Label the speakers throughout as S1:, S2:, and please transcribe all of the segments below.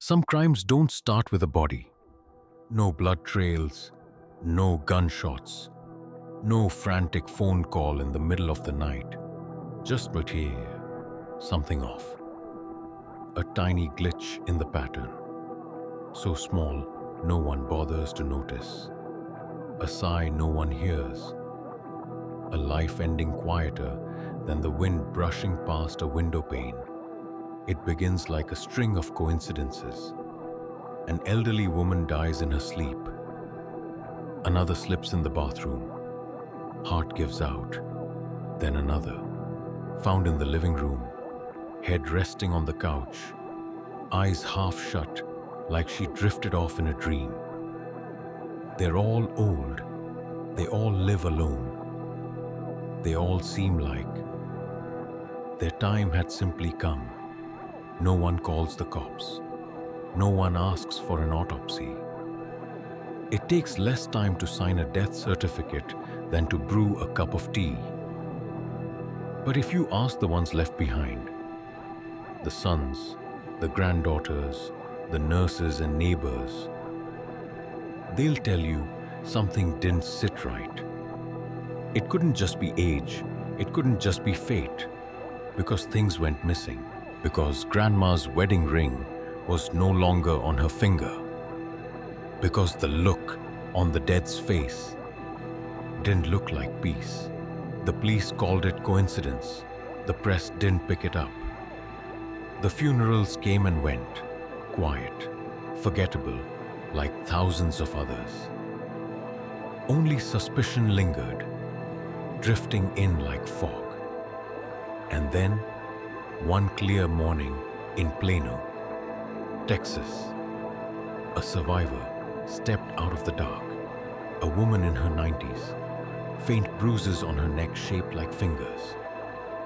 S1: Some crimes don't start with a body. No blood trails, no gunshots, no frantic phone call in the middle of the night. Just but here, something off. A tiny glitch in the pattern. So small, no one bothers to notice. A sigh no one hears. A life ending quieter than the wind brushing past a window pane. It begins like a string of coincidences. An elderly woman dies in her sleep. Another slips in the bathroom. Heart gives out. Then another, found in the living room, head resting on the couch, eyes half shut like she drifted off in a dream. They're all old. They all live alone. They all seem like their time had simply come. No one calls the cops. No one asks for an autopsy. It takes less time to sign a death certificate than to brew a cup of tea. But if you ask the ones left behind, the sons, the granddaughters, the nurses and neighbors, they'll tell you something didn't sit right. It couldn't just be age, it couldn't just be fate, because things went missing, because grandma's wedding ring was no longer on her finger, because the look on the dead's face didn't look like peace. The police called it coincidence. The press didn't pick it up. The funerals came and went, quiet, forgettable, like thousands of others. Only suspicion lingered, drifting in like fog. And then, one clear morning in Plano, Texas, a survivor stepped out of the dark, a woman in her 90s, faint bruises on her neck shaped like fingers,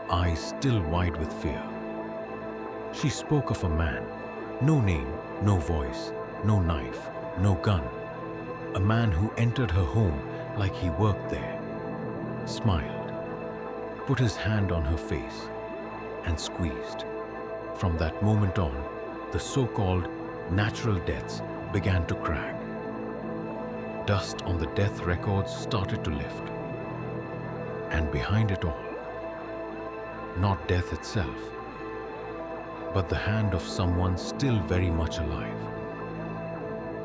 S1: eyes still wide with fear. She spoke of a man, no name, no voice, no knife, no gun, a man who entered her home like he worked there, smiled, put his hand on her face, and squeezed. From that moment on, the so-called natural deaths began to crack. Dust on the death records started to lift. And behind it all, not death itself, but the hand of someone still very much alive.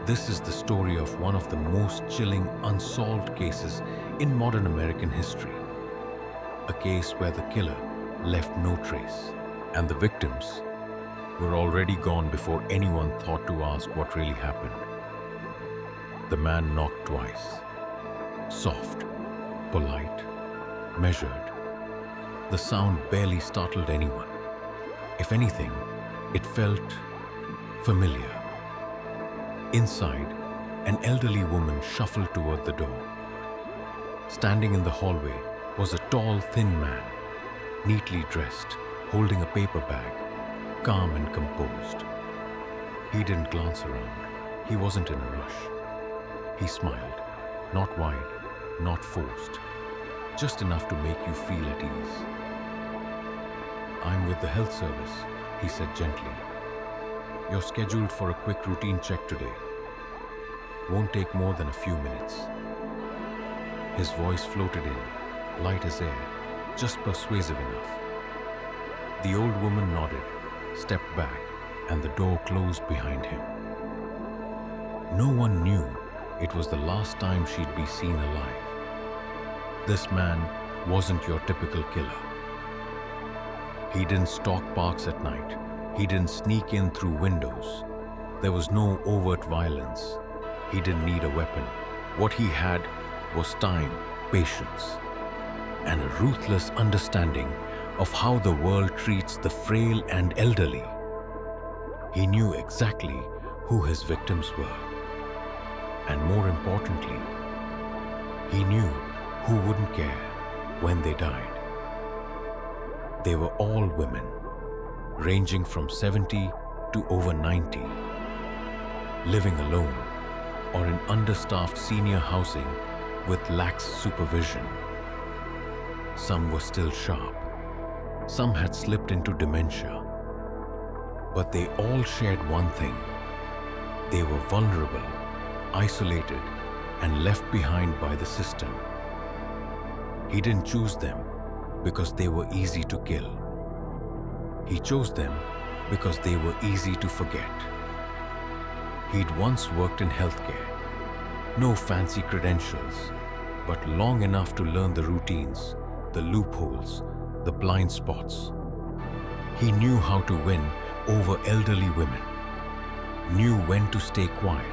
S1: This is the story of one of the most chilling unsolved cases in modern American history. A case where the killer left no trace, and the victims were already gone before anyone thought to ask what really happened. The man knocked twice. Soft, polite, measured. The sound barely startled anyone. If anything, it felt familiar. Inside, an elderly woman shuffled toward the door. Standing in the hallway was a tall, thin man, neatly dressed, holding a paper bag, calm and composed. He didn't glance around. He wasn't in a rush. He smiled, not wide, not forced, just enough to make you feel at ease. "I'm with the health service," he said gently. "You're scheduled for a quick routine check today. Won't take more than a few minutes." His voice floated in, light as air, just persuasive enough. The old woman nodded, stepped back, and the door closed behind him. No one knew it was the last time she'd be seen alive. This man wasn't your typical killer. He didn't stalk parks at night. He didn't sneak in through windows. There was no overt violence. He didn't need a weapon. What he had was time, patience, and a ruthless understanding of how the world treats the frail and elderly. He knew exactly who his victims were. And more importantly, he knew who wouldn't care when they died. They were all women, ranging from 70 to over 90, living alone or in understaffed senior housing with lax supervision. Some were still sharp. Some had slipped into dementia. But they all shared one thing: They were vulnerable, isolated, and left behind by the system. He didn't choose them because they were easy to kill. He chose them because they were easy to forget. He'd once worked in healthcare. No fancy credentials, but long enough to learn the routines, the loopholes, the blind spots. He knew how to win over elderly women, knew when to stay quiet,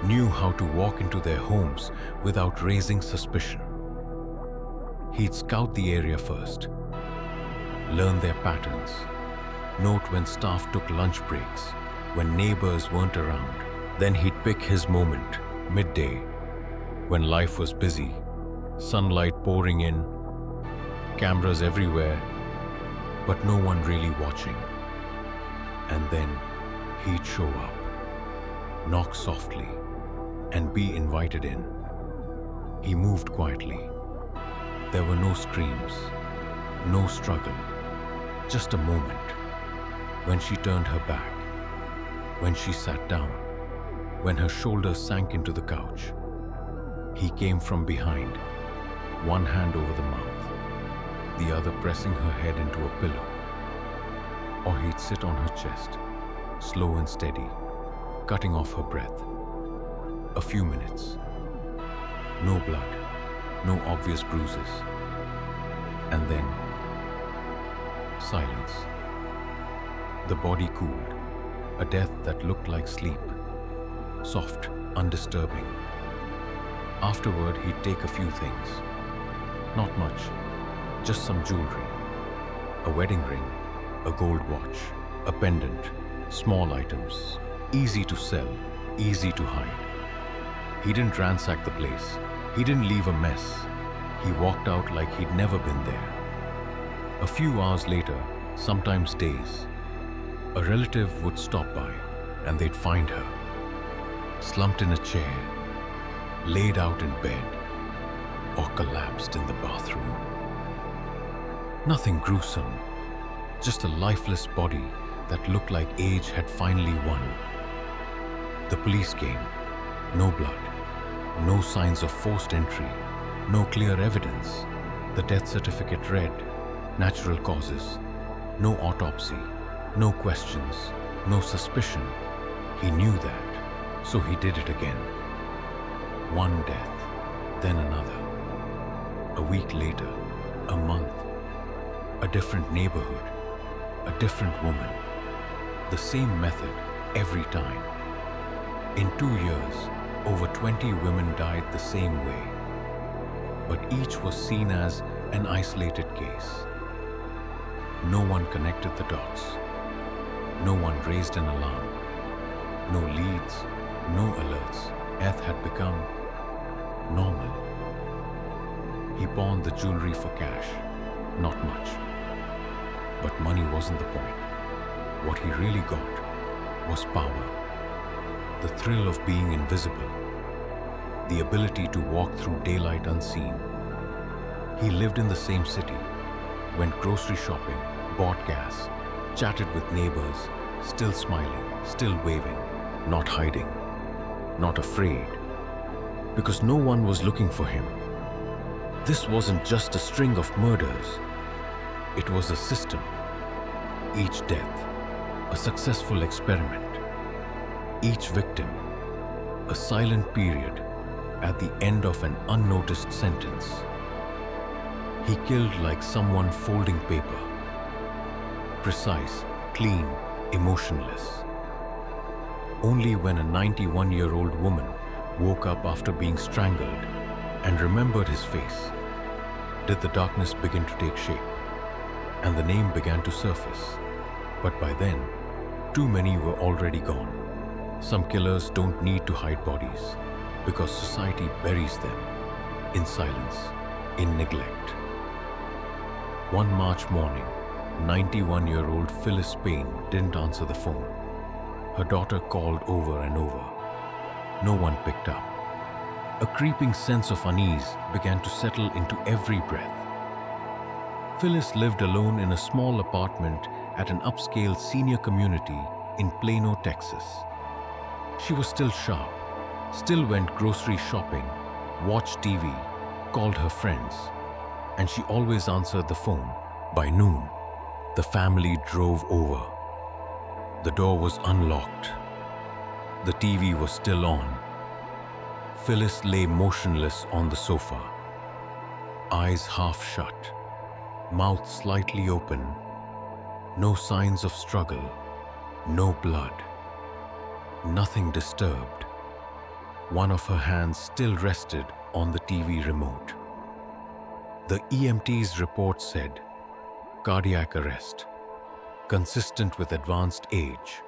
S1: knew how to walk into their homes without raising suspicion. He'd scout the area first, learn their patterns, note when staff took lunch breaks, when neighbors weren't around. Then he'd pick his moment, midday, when life was busy, sunlight pouring in, cameras everywhere, but no one really watching. And then he'd show up, knock softly, and be invited in. He moved quietly. There were no screams, no struggle, just a moment. When she turned her back, when she sat down, when her shoulders sank into the couch. He came from behind, one hand over the mouth, the other pressing her head into a pillow. Or he'd sit on her chest, slow and steady, cutting off her breath. A few minutes. No blood, no obvious bruises. And then, silence. The body cooled, a death that looked like sleep, soft, undisturbing. Afterward, he'd take a few things. Not much, just some jewelry. A wedding ring, a gold watch, a pendant, small items, easy to sell, easy to hide. He didn't ransack the place. He didn't leave a mess. He walked out like he'd never been there. A few hours later, sometimes days, a relative would stop by and they'd find her, slumped in a chair, laid out in bed, or collapsed in the bathroom. Nothing gruesome, just a lifeless body that looked like age had finally won. The police came. No blood, no signs of forced entry, no clear evidence. The death certificate read, natural causes, no autopsy, no questions, no suspicion. He knew that, so he did it again. One death, then another. A week later, a month, a different neighborhood, a different woman. The same method every time. In 2 years, over 20 women died the same way. But each was seen as an isolated case. No one connected the dots. No one raised an alarm. No leads, no alerts. Death had become normal. He pawned the jewelry for cash. Not much. But money wasn't the point. What he really got was power. The thrill of being invisible. The ability to walk through daylight unseen. He lived in the same city, went grocery shopping, bought gas, chatted with neighbors, still smiling, still waving, not hiding, not afraid, because no one was looking for him. This wasn't just a string of murders. It was a system. Each death, a successful experiment. Each victim, a silent period at the end of an unnoticed sentence. He killed like someone folding paper. Precise, clean, emotionless. Only when a 91-year-old woman woke up after being strangled and remembered his face did the darkness begin to take shape, and the name began to surface. But by then, too many were already gone. Some killers don't need to hide bodies because society buries them in silence, in neglect. One March morning, 91-year-old Phyllis Payne didn't answer the phone. Her daughter called over and over. No one picked up. A creeping sense of unease began to settle into every breath. Phyllis lived alone in a small apartment at an upscale senior community in Plano, Texas. She was still sharp, still went grocery shopping, watched TV, called her friends, and she always answered the phone. By noon, the family drove over. The door was unlocked. The TV was still on. Phyllis lay motionless on the sofa, eyes half shut, mouth slightly open. No signs of struggle, no blood, nothing disturbed. One of her hands still rested on the TV remote. The EMT's report said, cardiac arrest, consistent with advanced age.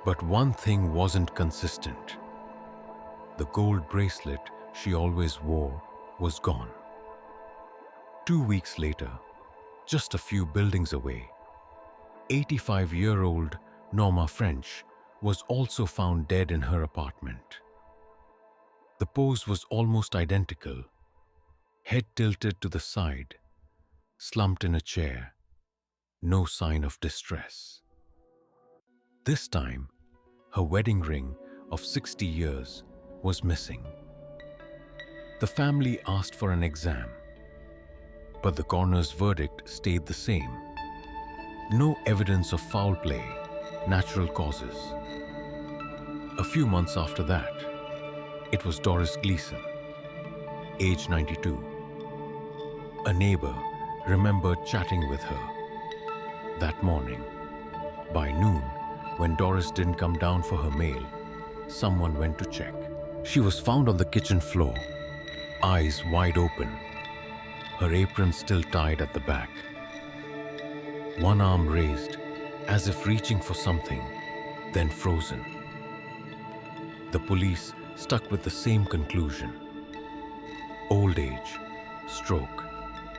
S1: But one thing wasn't consistent. The gold bracelet she always wore was gone. 2 weeks later, just a few buildings away, 85-year-old Norma French was also found dead in her apartment. The pose was almost identical, head tilted to the side, slumped in a chair, no sign of distress. This time, her wedding ring of 60 years was missing. The family asked for an exam, but the coroner's verdict stayed the same. No evidence of foul play, natural causes. A few months after that, it was Doris Gleason, age 92. A neighbor remembered chatting with her. That morning, by noon, when Doris didn't come down for her mail, someone went to check. She was found on the kitchen floor, eyes wide open, her apron still tied at the back. One arm raised, as if reaching for something, then frozen. The police stuck with the same conclusion. Old age, stroke,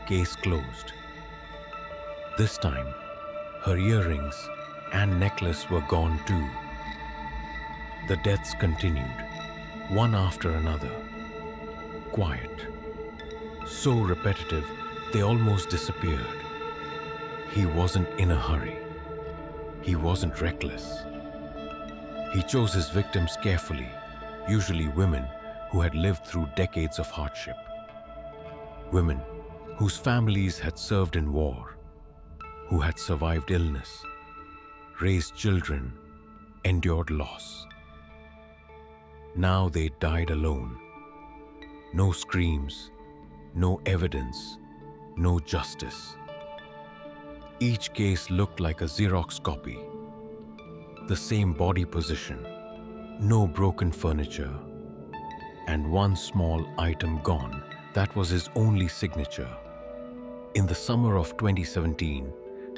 S1: case closed. This time, her earrings and necklace were gone too. The deaths continued, one after another. Quiet, so repetitive they almost disappeared. He wasn't in a hurry. He wasn't reckless. He chose his victims carefully, usually women who had lived through decades of hardship. Women whose families had served in war, who had survived illness, raised children, endured loss. Now they died alone. No screams, no evidence, no justice. Each case looked like a Xerox copy. The same body position, no broken furniture, and one small item gone. That was his only signature. In the summer of 2017,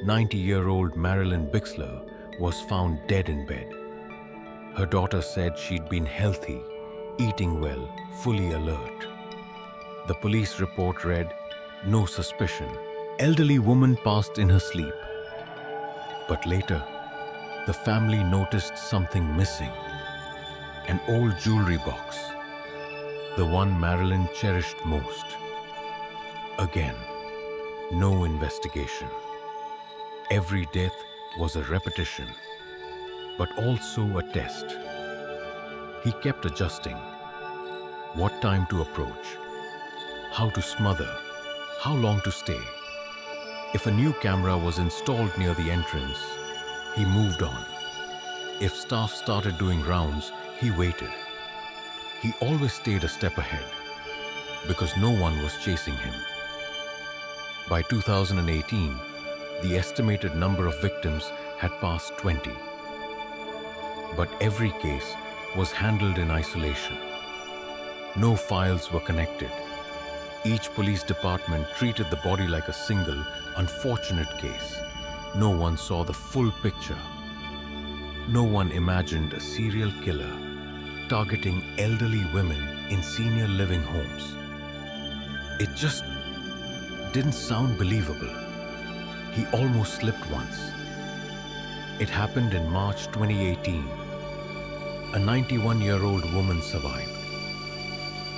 S1: 90-year-old Marilyn Bixler was found dead in bed. Her daughter said she'd been healthy, eating well, fully alert. The police report read, "No suspicion. Elderly woman passed in her sleep." But later, the family noticed something missing. An old jewelry box, the one Marilyn cherished most. Again, no investigation. Every death was a repetition, but also a test. He kept adjusting. What time to approach? How to smother? How long to stay? If a new camera was installed near the entrance, he moved on. If staff started doing rounds, he waited. He always stayed a step ahead because no one was chasing him. By 2018, the estimated number of victims had passed 20. But every case was handled in isolation. No files were connected. Each police department treated the body like a single, unfortunate case. No one saw the full picture. No one imagined a serial killer targeting elderly women in senior living homes. It just didn't sound believable. He almost slipped once. It happened in March 2018. A 91-year-old woman survived.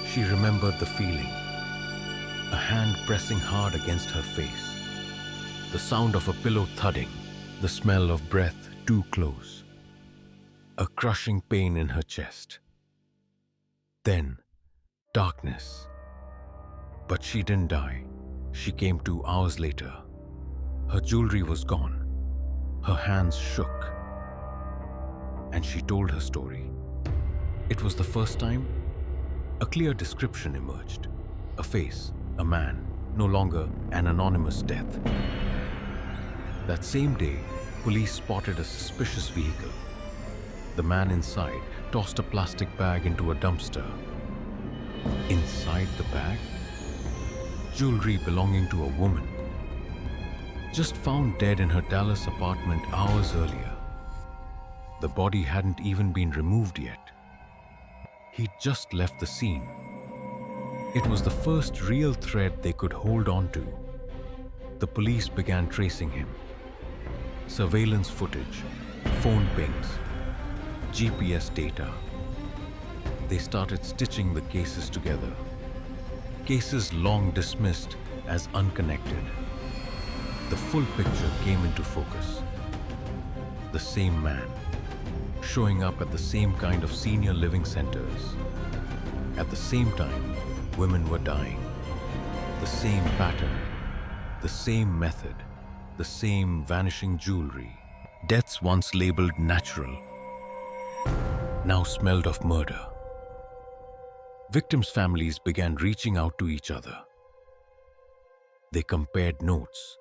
S1: She remembered the feeling. A hand pressing hard against her face. The sound of a pillow thudding. The smell of breath too close. a crushing pain in her chest. Then, darkness. But she didn't die. She came 2 hours later. Her jewelry was gone. Her hands shook. And she told her story. It was the first time a clear description emerged. A face, a man, no longer an anonymous death. That same day, police spotted a suspicious vehicle. The man inside tossed a plastic bag into a dumpster. Inside the bag, jewelry belonging to a woman, just found dead in her Dallas apartment hours earlier. The body hadn't even been removed yet. He'd just left the scene. It was the first real thread they could hold on to. The police began tracing him. Surveillance footage, phone pings, GPS data. They started stitching the cases together. Cases long dismissed as unconnected. The full picture came into focus. The same man, showing up at the same kind of senior living centers. At the same time, women were dying. The same pattern, the same method, the same vanishing jewelry. Deaths once labeled natural, now smelled of murder. Victims' families began reaching out to each other. They compared notes,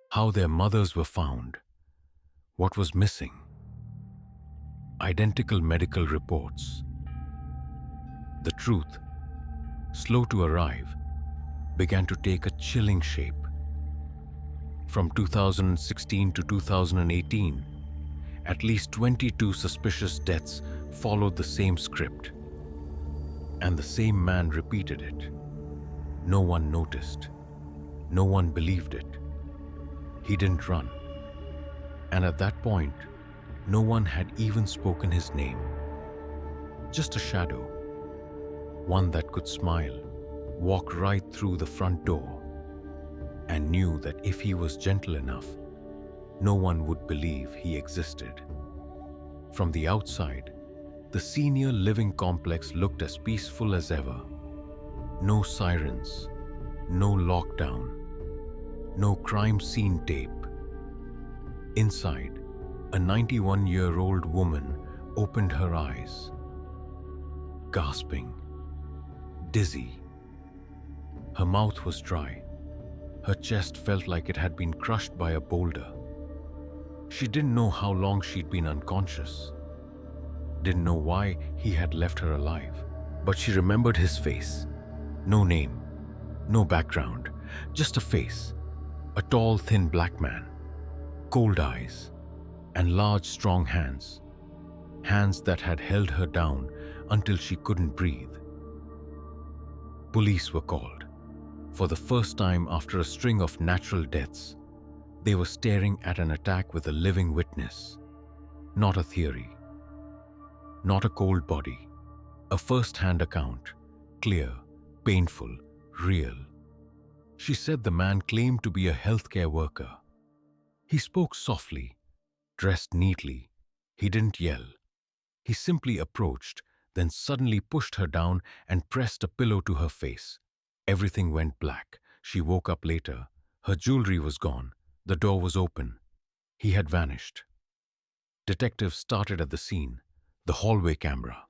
S1: how their mothers were found, what was missing. Identical medical reports. The truth, slow to arrive, began to take a chilling shape. From 2016 to 2018, at least 22 suspicious deaths followed the same script. And the same man repeated it. No one noticed. No one believed it. He didn't run. And at that point, no one had even spoken his name. Just a shadow. One that could smile, walk right through the front door, and knew that if he was gentle enough, no one would believe he existed. From the outside, the senior living complex looked as peaceful as ever. No sirens, no lockdown, no crime scene tape. Inside, a 91-year-old woman opened her eyes, gasping, dizzy. Her mouth was dry. Her chest felt like it had been crushed by a boulder. She didn't know how long she'd been unconscious. Didn't know why he had left her alive. But she remembered his face. No name, no background, just a face. A tall, thin black man. Cold eyes and large, strong hands. Hands that had held her down until she couldn't breathe. Police were called. For the first time after a string of natural deaths, they were staring at an attack with a living witness. Not a theory. Not a cold body. A first-hand account. Clear, painful, real. She said the man claimed to be a healthcare worker. He spoke softly, dressed neatly. He didn't yell. He simply approached, then suddenly pushed her down and pressed a pillow to her face. Everything went black. She woke up later. Her jewelry was gone. The door was open. He had vanished. Detectives started at the scene, the hallway camera.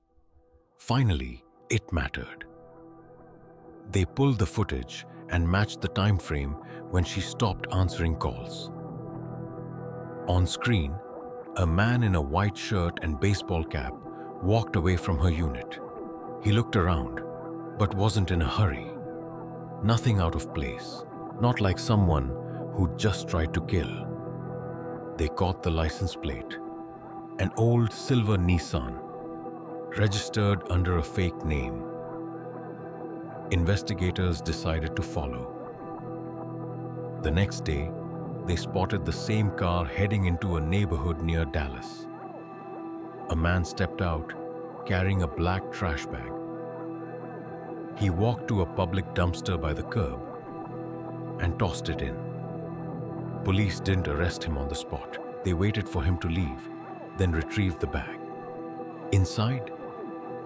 S1: Finally, it mattered. They pulled the footage and matched the time frame when she stopped answering calls. On screen, a man in a white shirt and baseball cap walked away from her unit. He looked around, but wasn't in a hurry. Nothing out of place, not like someone who'd just tried to kill. They caught the license plate, an old silver Nissan, registered under a fake name. Investigators decided to follow. The next day, they spotted the same car heading into a neighborhood near Dallas. A man stepped out, carrying a black trash bag. He walked to a public dumpster by the curb and tossed it in. Police didn't arrest him on the spot. They waited for him to leave, then retrieved the bag. Inside,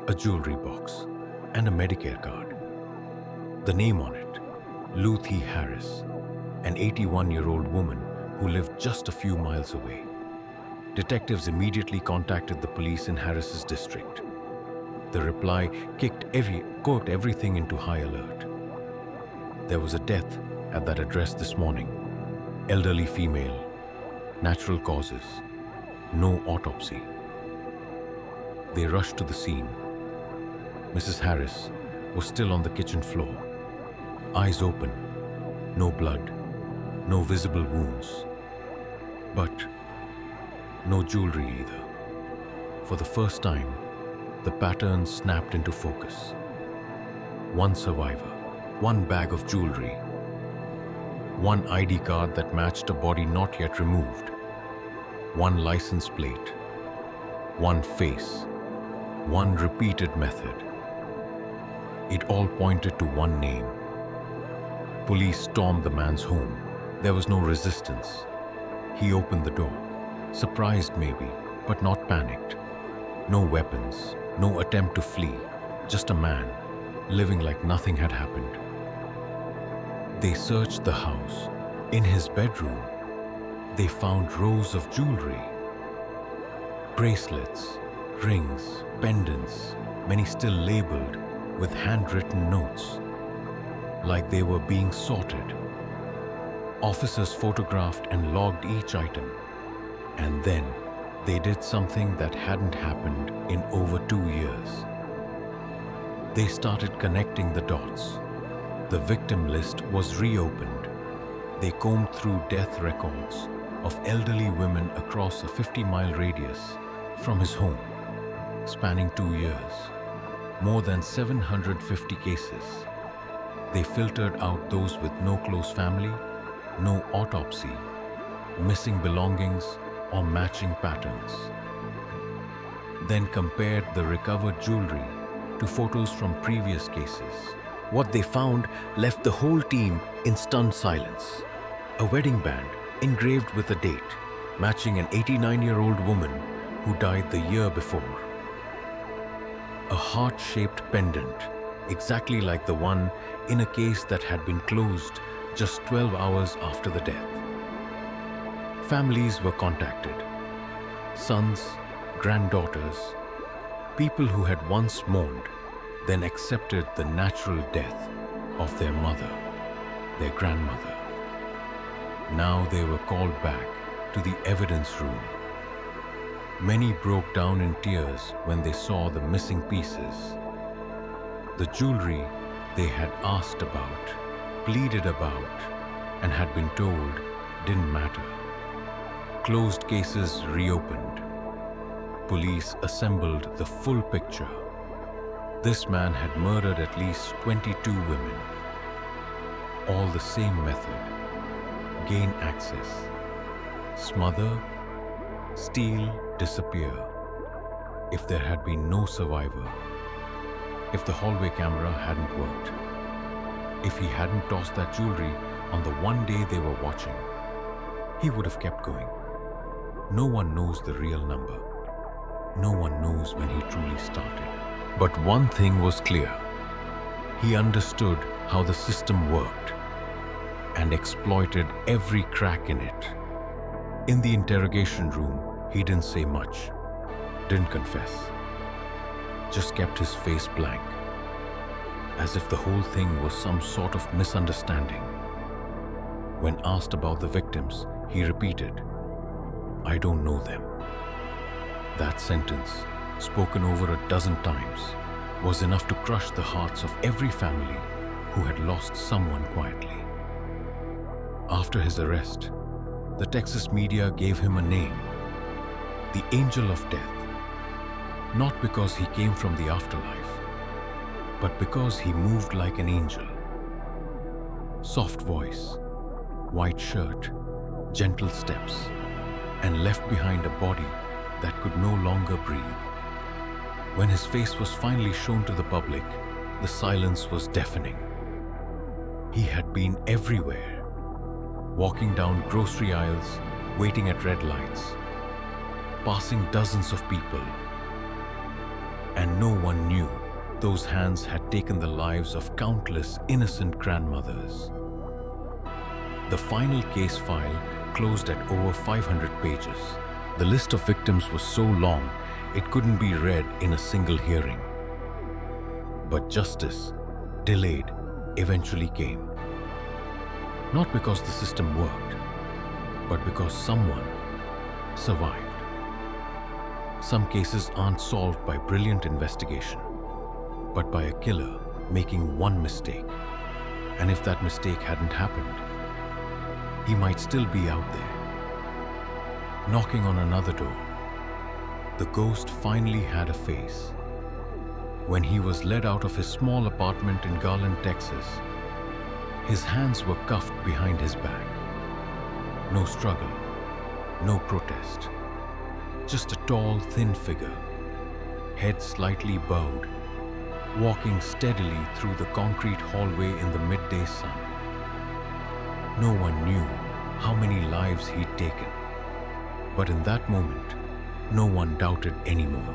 S1: a jewelry box and a Medicare card. The name on it, Luthi Harris, an 81-year-old woman who lived just a few miles away. Detectives immediately contacted the police in Harris's district. The reply kicked everything into high alert. There was a death at that address this morning. Elderly female, natural causes, no autopsy. They rushed to the scene. Mrs. Harris was still on the kitchen floor, eyes open, no blood, no visible wounds. But no jewelry either. For the first time, the pattern snapped into focus. One survivor, one bag of jewelry, one ID card that matched a body not yet removed, one license plate, one face, one repeated method. It all pointed to one name. Police stormed the man's home. There was no resistance. He opened the door, surprised maybe, but not panicked. No weapons, no attempt to flee, just a man, living like nothing had happened. They searched the house. In his bedroom, they found rows of jewelry. Bracelets, rings, pendants, many still labeled with handwritten notes, like they were being sorted. Officers photographed and logged each item. And then they did something that hadn't happened in over 2 years. They started connecting the dots. The victim list was reopened. They combed through death records of elderly women across a 50-mile radius from his home, spanning 2 years. More than 750 cases. They filtered out those with no close family, no autopsy, missing belongings, or matching patterns. Then compared the recovered jewelry to photos from previous cases. What they found left the whole team in stunned silence. A wedding band engraved with a date, matching an 89-year-old woman who died the year before. A heart-shaped pendant, exactly like the one in a case that had been closed just 12 hours after the death. Families were contacted. Sons, granddaughters, people who had once mourned, then accepted the natural death of their mother, their grandmother. Now they were called back to the evidence room. Many broke down in tears when they saw the missing pieces. The jewelry they had asked about, pleaded about, and had been told didn't matter. Closed cases reopened. Police assembled the full picture. This man had murdered at least 22 women. All the same method. Gain access. Smother, steal, disappear. If there had been no survivor, if the hallway camera hadn't worked, if he hadn't tossed that jewelry on the one day they were watching, he would have kept going. No one knows the real number. No one knows when he truly started. But one thing was clear. He understood how the system worked and exploited every crack in it. In the interrogation room, he didn't say much, didn't confess, just kept his face blank, as if the whole thing was some sort of misunderstanding. When asked about the victims, he repeated, "I don't know them." That sentence, spoken over a dozen times, was enough to crush the hearts of every family who had lost someone quietly. After his arrest, the Texas media gave him a name, the Angel of Death, not because he came from the afterlife, but because he moved like an angel. Soft voice, white shirt, gentle steps, and left behind a body that could no longer breathe. When his face was finally shown to the public, the silence was deafening. He had been everywhere, walking down grocery aisles, waiting at red lights, passing dozens of people, And no one knew those hands had taken the lives of countless innocent grandmothers. The final case file closed at over 500 pages. The list of victims was so long, it couldn't be read in a single hearing. But justice, delayed, eventually came. Not because the system worked, but because someone survived. Some cases aren't solved by brilliant investigation, but by a killer making one mistake. And if that mistake hadn't happened, he might still be out there, knocking on another door. The ghost finally had a face. When he was led out of his small apartment in Garland, Texas, his hands were cuffed behind his back. No struggle, no protest. Just a tall, thin figure, head slightly bowed, walking steadily through the concrete hallway in the midday sun. No one knew how many lives he'd taken, but in that moment, no one doubted anymore.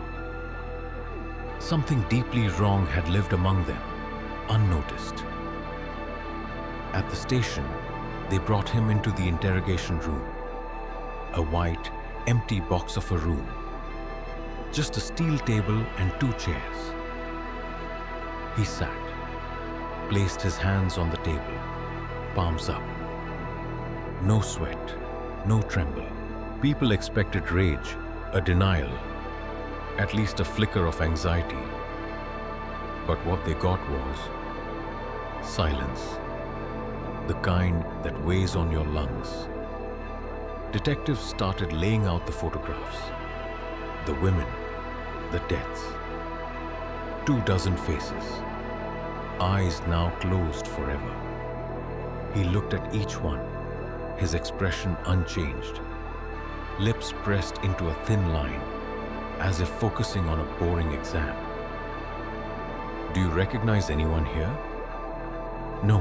S1: Something deeply wrong had lived among them, unnoticed. At the station, they brought him into the interrogation room, a white, empty box of a room, just a steel table and 2 chairs. He sat, placed his hands on the table, palms up. No sweat, no tremble. People expected rage, a denial, at least a flicker of anxiety. But what they got was silence, the kind that weighs on your lungs. Detectives started laying out the photographs, the women, the deaths. 24 faces, eyes now closed forever. He looked at each one, his expression unchanged, lips pressed into a thin line, as if focusing on a boring exam. Do you recognize anyone here? No.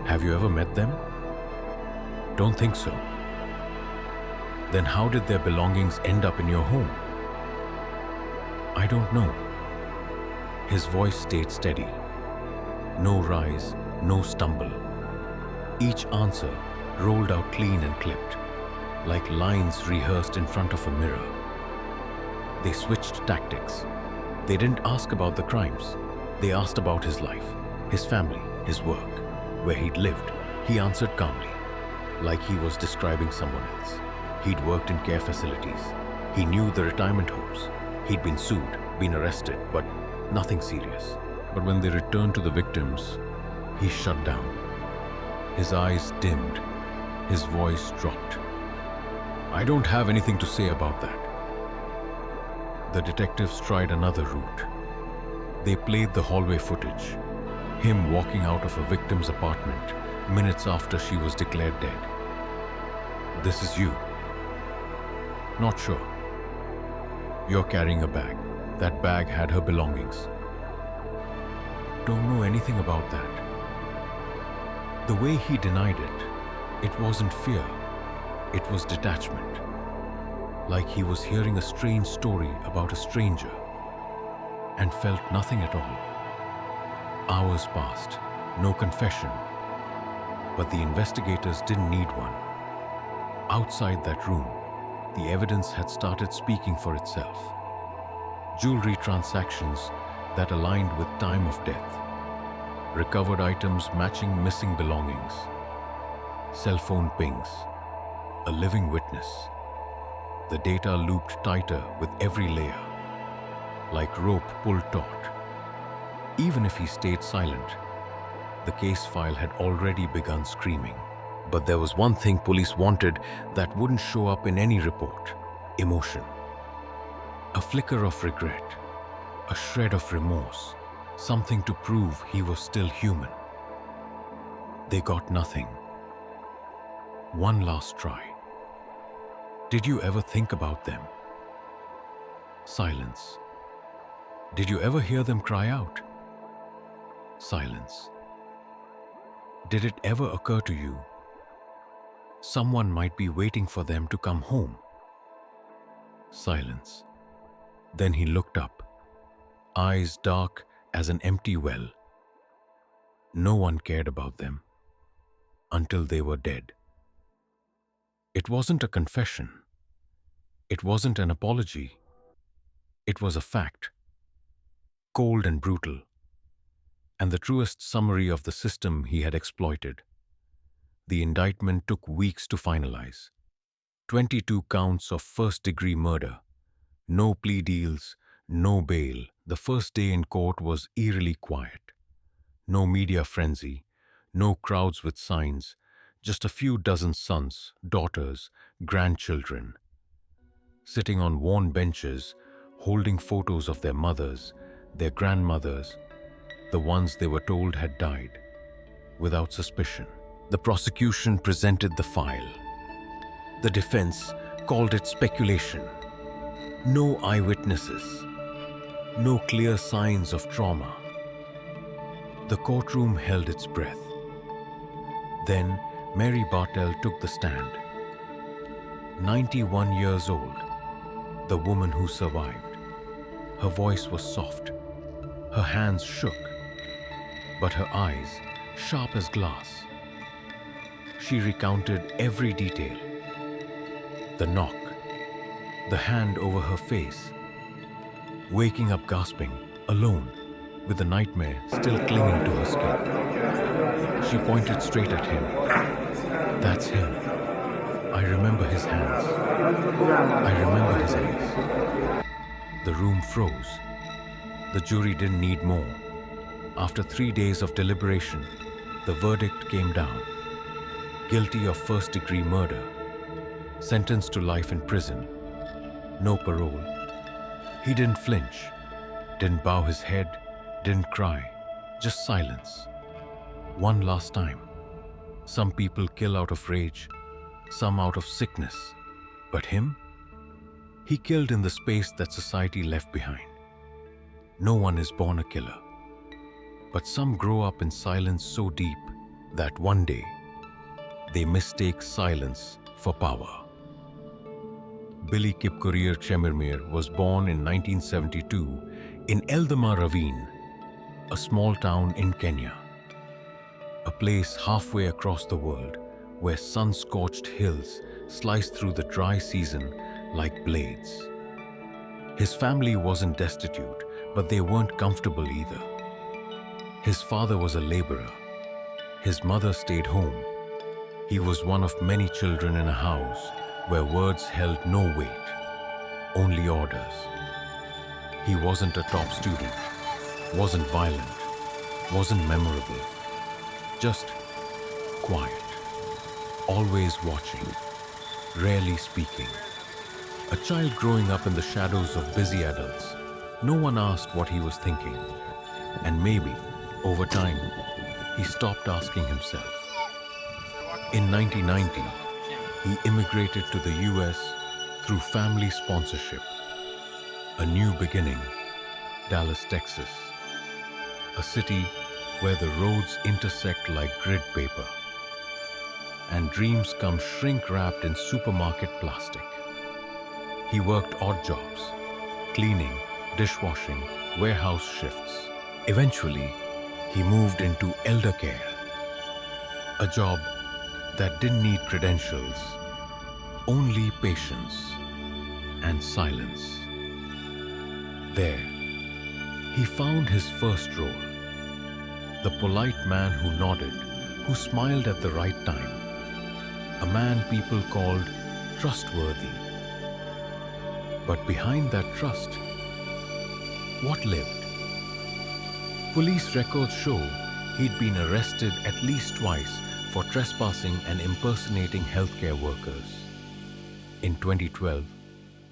S1: Have you ever met them? Don't think so. Then how did their belongings end up in your home? I don't know. His voice stayed steady. No rise, no stumble. Each answer rolled out clean and clipped, like lines rehearsed in front of a mirror. They switched tactics. They didn't ask about the crimes. They asked about his life, his family, his work, where he'd lived. He answered calmly, like he was describing someone else. He'd worked in care facilities. He knew the retirement homes. He'd been sued, been arrested, but nothing serious. But when they returned to the victims, he shut down. His eyes dimmed. His voice dropped. I don't have anything to say about that. The detectives tried another route. They played the hallway footage. Him walking out of a victim's apartment minutes after she was declared dead. This is you. Not sure. You're carrying a bag. That bag had her belongings. Don't know anything about that. The way he denied it, it wasn't fear. It was detachment. Like he was hearing a strange story about a stranger and felt nothing at all. Hours passed, no confession. But the investigators didn't need one. Outside that room, the evidence had started speaking for itself. Jewelry transactions that aligned with time of death. Recovered items matching missing belongings. Cell phone pings. A living witness. The data looped tighter with every layer, like rope pulled taut. Even if he stayed silent, the case file had already begun screaming. But there was one thing police wanted that wouldn't show up in any report: emotion. A flicker of regret, a shred of remorse, something to prove he was still human. They got nothing. One last try. Did you ever think about them? Silence. Did you ever hear them cry out? Silence. Did it ever occur to you someone might be waiting for them to come home? Silence. Then he looked up. eyes dark as an empty well. No one cared about them until they were dead. It wasn't a confession. It wasn't an apology. It was a fact, cold and brutal, and the truest summary of the system he had exploited. The indictment took weeks to finalize. 22 counts of first-degree murder. No plea deals, no bail. The first day in court was eerily quiet. No media frenzy, no crowds with signs, just a few dozen sons, daughters, grandchildren, sitting on worn benches, holding photos of their mothers, their grandmothers, the ones they were told had died, without suspicion. The prosecution presented the file. The defense called it speculation. No eyewitnesses, no clear signs of trauma. The courtroom held its breath. Then Mary Bartell took the stand. 91 years old, the woman who survived. Her voice was soft. Her hands shook, but her eyes sharp as glass. She recounted every detail. The knock, the hand over her face, waking up gasping, alone, with the nightmare still clinging to her skin. She pointed straight at him. That's him. I remember his hands. I remember his eyes. The room froze. The jury didn't need more. After 3 days of deliberation, the verdict came down. Guilty of first-degree murder. Sentenced to life in prison. No parole. He didn't flinch, didn't bow his head, didn't cry, just silence. One last time. Some people kill out of rage, some out of sickness. But him? He killed in the space that society left behind. No one is born a killer. But some grow up in silence so deep that one day they mistake silence for power. Billy Chemirmir was born in 1972 in Eldama Ravine, a small town in Kenya. A place halfway across the world where sun-scorched hills slice through the dry season like blades. His family wasn't destitute, but they weren't comfortable either. His father was a laborer. His mother stayed home. He was one of many children in a house where words held no weight, only orders. He wasn't a top student, wasn't violent, wasn't memorable, just quiet, always watching, rarely speaking. A child growing up in the shadows of busy adults. No one asked what he was thinking, and maybe, over time, he stopped asking himself. In 1990, he immigrated to the US through family sponsorship. A new beginning, Dallas, Texas, a city where the roads intersect like grid paper and dreams come shrink-wrapped in supermarket plastic. He worked odd jobs, cleaning, dishwashing, warehouse shifts. Eventually, he moved into elder care, a job that didn't need credentials, only patience and silence. There, he found his first role, the polite man who nodded, who smiled at the right time, a man people called trustworthy. But behind that trust, what lived? Police records show he'd been arrested at least twice for trespassing and impersonating healthcare workers. In 2012,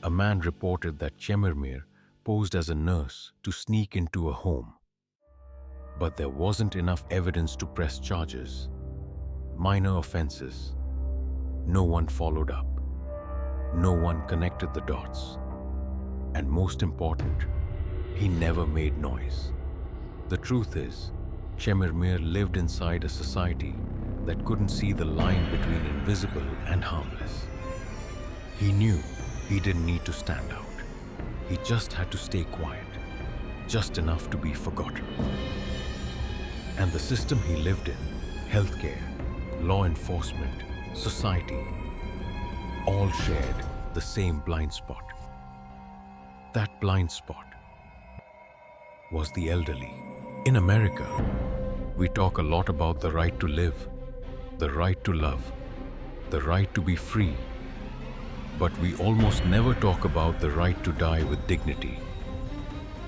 S1: a man reported that Chemirmir posed as a nurse to sneak into a home. But there wasn't enough evidence to press charges. Minor offenses. No one followed up. No one connected the dots. And most important, he never made noise. The truth is, Chemirmir lived inside a society that couldn't see the line between invisible and harmless. He knew he didn't need to stand out. He just had to stay quiet. just enough to be forgotten. And the system he lived in, healthcare, law enforcement, society, all shared the same blind spot. That blind spot was the elderly. In America, we talk a lot about the right to live, the right to love, the right to be free, but we almost never talk about the right to die with dignity.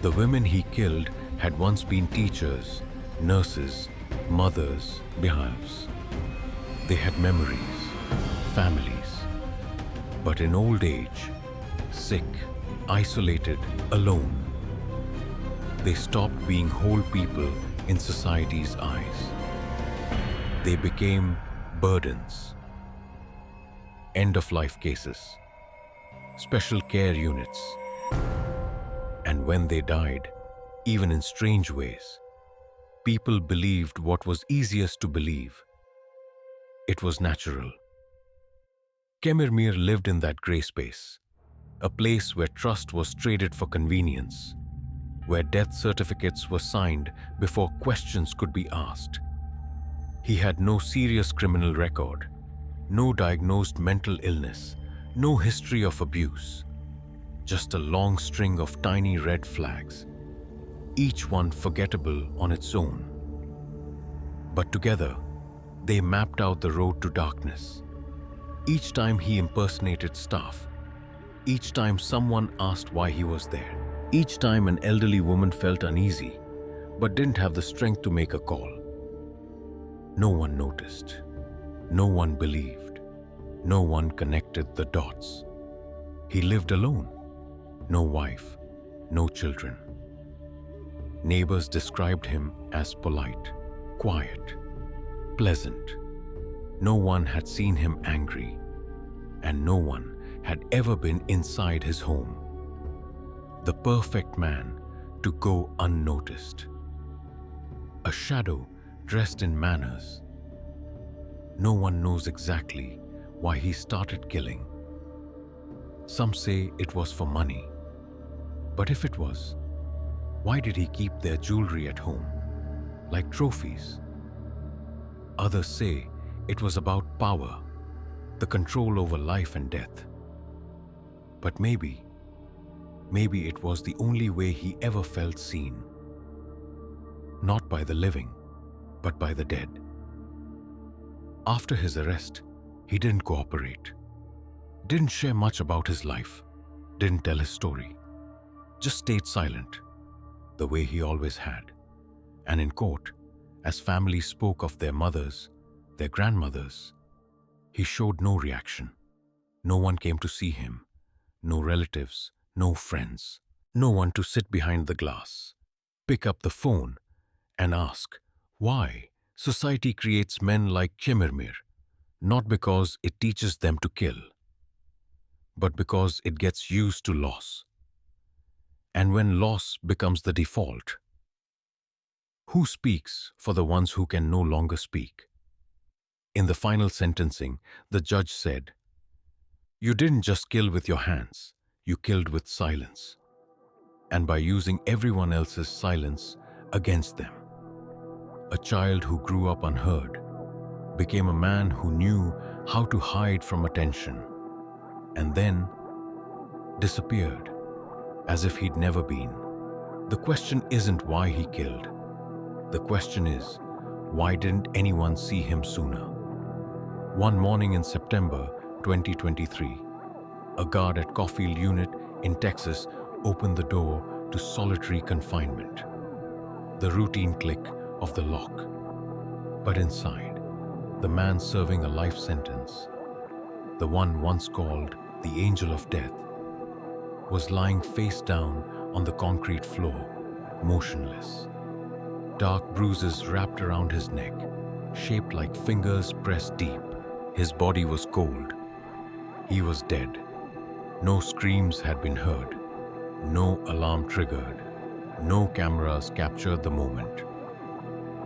S1: The women he killed had once been teachers, nurses, mothers, beehives. They had memories, families. But in old age, sick, isolated, alone, they stopped being whole people in society's eyes. They became burdens, end-of-life cases, special care units. And when they died, even in strange ways, people believed what was easiest to believe. It was natural. Chemirmir lived in that gray space, a place where trust was traded for convenience, where death certificates were signed before questions could be asked. He had no serious criminal record, no diagnosed mental illness, no history of abuse, just a long string of tiny red flags, each one forgettable on its own. But together, they mapped out the road to darkness. Each time he impersonated staff, each time someone asked why he was there, each time an elderly woman felt uneasy but didn't have the strength to make a call. No one noticed, no one believed, no one connected the dots. He lived alone, no wife, no children. Neighbors described him as polite, quiet, pleasant. No one had seen him angry, and no one had ever been inside his home. The perfect man to go unnoticed. A shadow dressed in manners. No one knows exactly why he started killing. Some say it was for money. But if it was, why did he keep their jewelry at home, like trophies? Others say it was about power, the control over life and death. But maybe it was the only way he ever felt seen. Not by the living, but by the dead. After his arrest, he didn't cooperate, didn't share much about his life, didn't tell his story, just stayed silent, the way he always had. And in court, as families spoke of their mothers, their grandmothers, he showed no reaction. No one came to see him, no relatives, no friends, no one to sit behind the glass, pick up the phone, and ask why society creates men like Chemirmir, not because it teaches them to kill, but because it gets used to loss. And when loss becomes the default, who speaks for the ones who can no longer speak? In the final sentencing, the judge said, "You didn't just kill with your hands, you killed with silence, and by using everyone else's silence against them." A child who grew up unheard became a man who knew how to hide from attention, and then disappeared as if he'd never been. The question isn't why he killed. The question is, why didn't anyone see him sooner? One morning in September 2023, a guard at Caulfield Unit in Texas opened the door to solitary confinement. The routine click of the lock. But inside, the man serving a life sentence, the one once called the Angel of Death, was lying face down on the concrete floor, motionless. Dark bruises wrapped around his neck, shaped like fingers pressed deep. His body was cold. He was dead. No screams had been heard. No alarm triggered. No cameras captured the moment.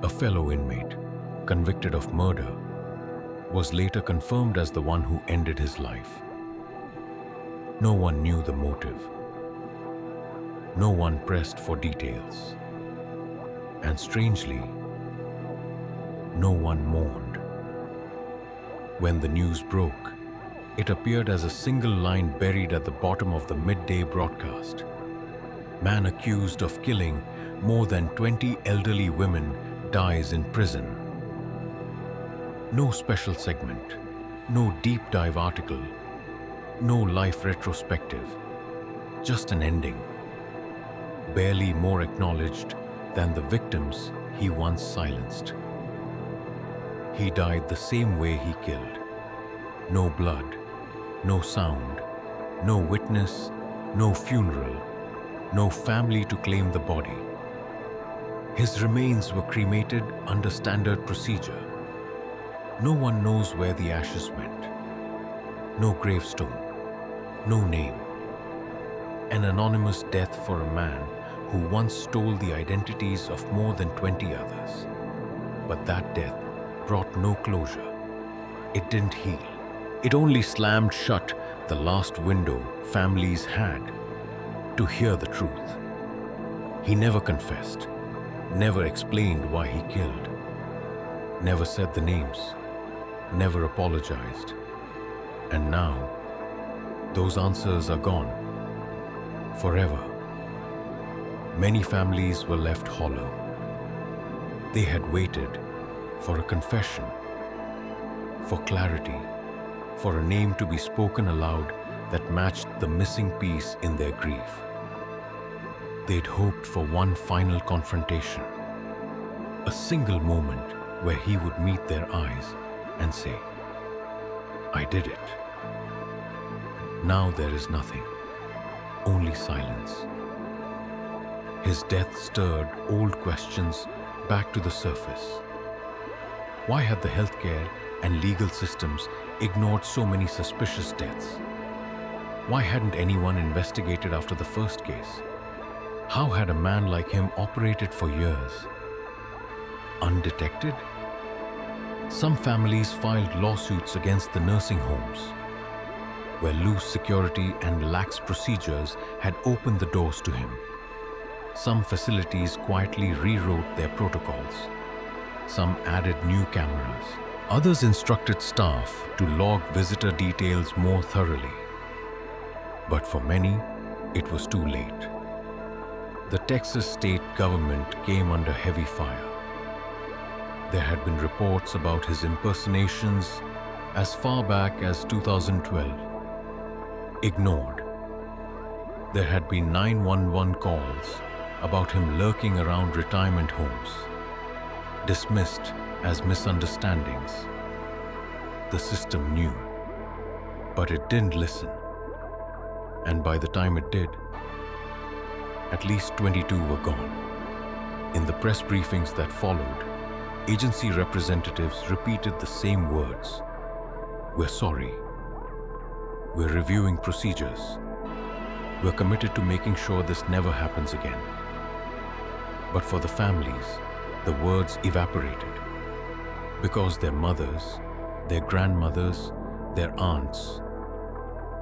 S1: A fellow inmate, convicted of murder, was later confirmed as the one who ended his life. No one knew the motive. No one pressed for details. And strangely, no one mourned. When the news broke, it appeared as a single line buried at the bottom of the midday broadcast. Man accused of killing more than 20 elderly women dies in prison. No special segment, no deep dive article, no life retrospective, just an ending. Barely more acknowledged than the victims he once silenced. He died the same way he killed. No blood, no sound, no witness, no funeral, no family to claim the body. His remains were cremated under standard procedure. No one knows where the ashes went. No gravestone, no name. An anonymous death for a man who once stole the identities of more than 20 others. But that death brought no closure. It didn't heal. It only slammed shut the last window families had to hear the truth. He never confessed, never explained why he killed, never said the names, never apologized. And now, those answers are gone. Forever. Many families were left hollow. They had waited for a confession, for clarity, for a name to be spoken aloud that matched the missing piece in their grief. They'd hoped for one final confrontation, a single moment where he would meet their eyes and say, "I did it." Now there is nothing, only silence. His death stirred old questions back to the surface. Why had the healthcare and legal systems ignored so many suspicious deaths? Why hadn't anyone investigated after the first case? How had a man like him operated for years? Undetected? Some families filed lawsuits against the nursing homes, where loose security and lax procedures had opened the doors to him. Some facilities quietly rewrote their protocols. Some added new cameras. Others instructed staff to log visitor details more thoroughly. But for many, it was too late. The Texas state government came under heavy fire. There had been reports about his impersonations as far back as 2012. Ignored. There had been 911 calls about him lurking around retirement homes, dismissed as misunderstandings. The system knew, but it didn't listen. And by the time it did, at least 22 were gone. In the press briefings that followed, agency representatives repeated the same words. "We're sorry. We're reviewing procedures. We're committed to making sure this never happens again." But for the families, the words evaporated, because their mothers, their grandmothers, their aunts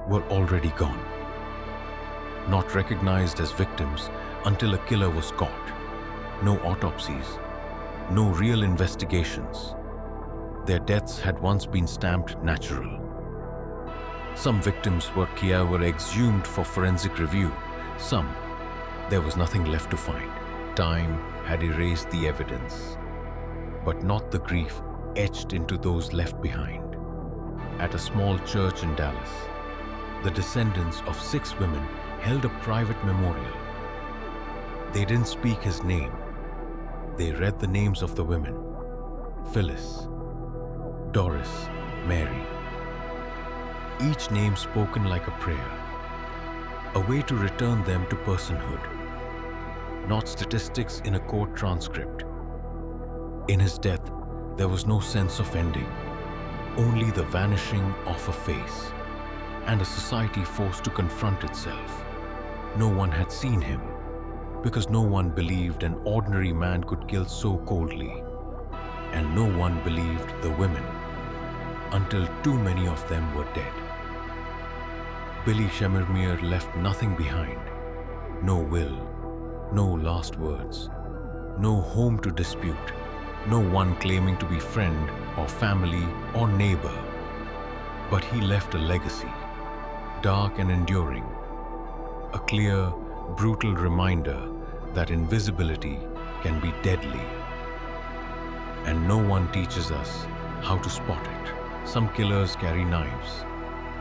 S1: were already gone. Not recognized as victims until a killer was caught. No autopsies, no real investigations. Their deaths had once been stamped natural. Some victims were exhumed for forensic review. Some, there was nothing left to find. Time had erased the evidence, but not the grief etched into those left behind. At a small church in Dallas, the descendants of 6 women held a private memorial. They didn't speak his name. They read the names of the women: Phyllis, Doris, Mary. Each name spoken like a prayer, a way to return them to personhood, not statistics in a court transcript. In his death, there was no sense of ending, only the vanishing of a face, and a society forced to confront itself. No one had seen him, because no one believed an ordinary man could kill so coldly, and no one believed the women, until too many of them were dead. Billy Chemirmir left nothing behind. No will, no last words, no home to dispute, no one claiming to be friend or family or neighbor. But he left a legacy, dark and enduring, a clear, brutal reminder that invisibility can be deadly. And no one teaches us how to spot it. Some killers carry knives,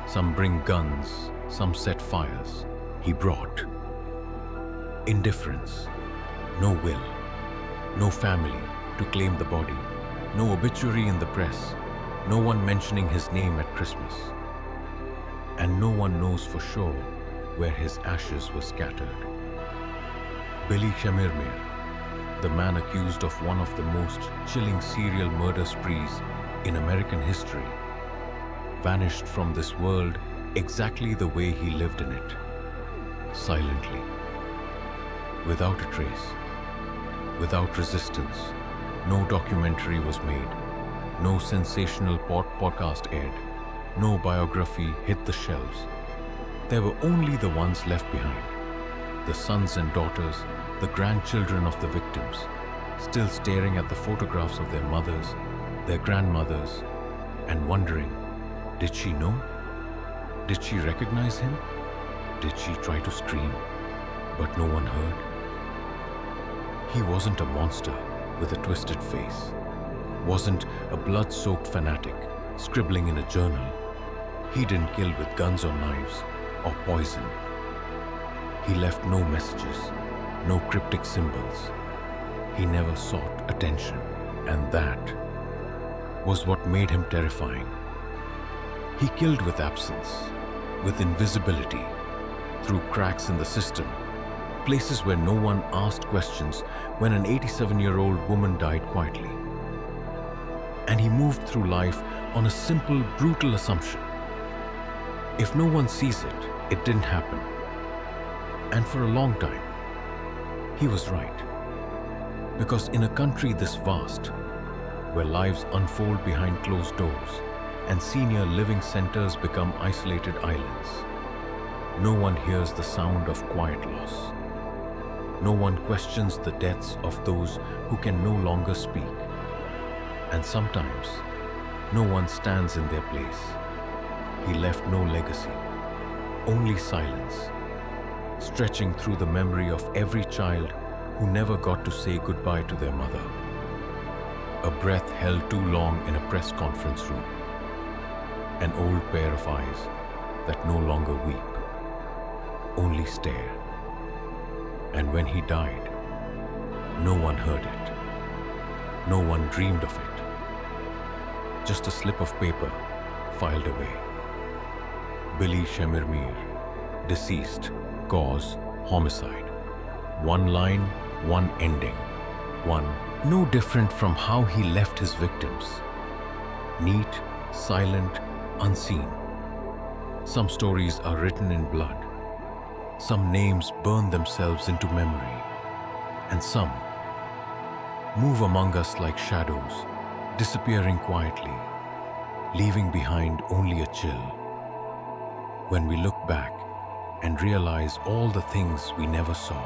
S1: some bring guns, some set fires. He brought indifference, no will, no family to claim the body, no obituary in the press, no one mentioning his name at Christmas. And no one knows for sure where his ashes were scattered. Billy Chemirmir, the man accused of one of the most chilling serial murder sprees in American history, vanished from this world exactly the way he lived in it, silently, without a trace, without resistance. No documentary was made, no sensational podcast aired, no biography hit the shelves. There were only the ones left behind, the sons and daughters, the grandchildren of the victims, still staring at the photographs of their mothers, their grandmothers, and wondering, did she know? Did she recognize him? Did she try to scream, but no one heard? He wasn't a monster with a twisted face, wasn't a blood-soaked fanatic scribbling in a journal. He didn't kill with guns or knives or poison. He left no messages, no cryptic symbols. He never sought attention, and that was what made him terrifying. He killed with absence, with invisibility, through cracks in the system, places where no one asked questions when an 87-year-old woman died quietly. And he moved through life on a simple, brutal assumption. If no one sees it, it didn't happen. And for a long time, he was right. Because in a country this vast, where lives unfold behind closed doors and senior living centers become isolated islands, no one hears the sound of quiet loss. No one questions the deaths of those who can no longer speak. And sometimes, no one stands in their place. He left no legacy, only silence, stretching through the memory of every child who never got to say goodbye to their mother. A breath held too long in a press conference room. An old pair of eyes that no longer weep, only stare. And when he died, no one heard it. No one dreamed of it. Just a slip of paper filed away. Billy Chemirmir, deceased, cause, homicide. One line, one ending, one no different from how he left his victims. Neat, silent, unseen. Some stories are written in blood. Some names burn themselves into memory. And some move among us like shadows, disappearing quietly, leaving behind only a chill. When we look back and realize all the things we never saw.